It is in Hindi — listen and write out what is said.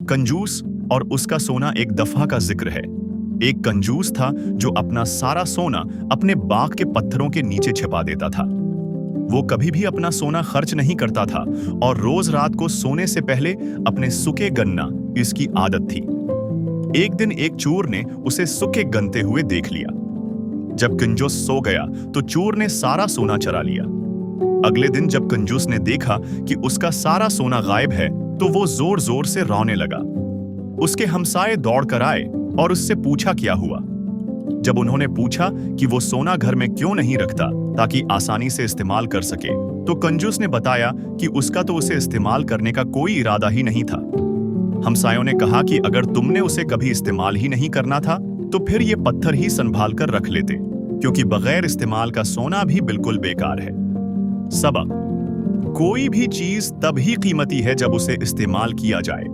कंजूस और उसका सोना एक दफा का जिक्र है। एक कंजूस था जो अपना सारा सोना अपने बाग के पत्थरों के नीचे छिपा देता था। वो कभी भी अपना सोना खर्च नहीं करता था और रोज रात को सोने से पहले अपने सूखे गन्ना इसकी आदत थी। एक दिन एक चोर ने उसे सूखे गनते हुए देख लिया। जब कंजूस सो गया तो चोर ने सारा सोना चुरा लिया। अगले दिन जब कंजूस ने देखा कि उसका सारा सोना गायब है तो वो जोर जोर से रोने लगा। उसके हमसाये दौड़ कर आए और उससे पूछा क्या हुआ। जब उन्होंने पूछा कि वो सोना घर में क्यों नहीं रखता ताकि आसानी से इस्तेमाल कर सके, तो कंजूस ने बताया कि उसका तो उसे इस्तेमाल करने का कोई इरादा ही नहीं था। हमसायों ने कहा कि अगर तुमने उसे कभी इस्तेमाल ही नहीं करना था तो फिर ये पत्थर ही संभाल कर रख लेते, क्योंकि बगैर इस्तेमाल का सोना भी बिल्कुल बेकार है। सबक: कोई भी चीज तब ही कीमती है जब उसे इस्तेमाल किया जाए।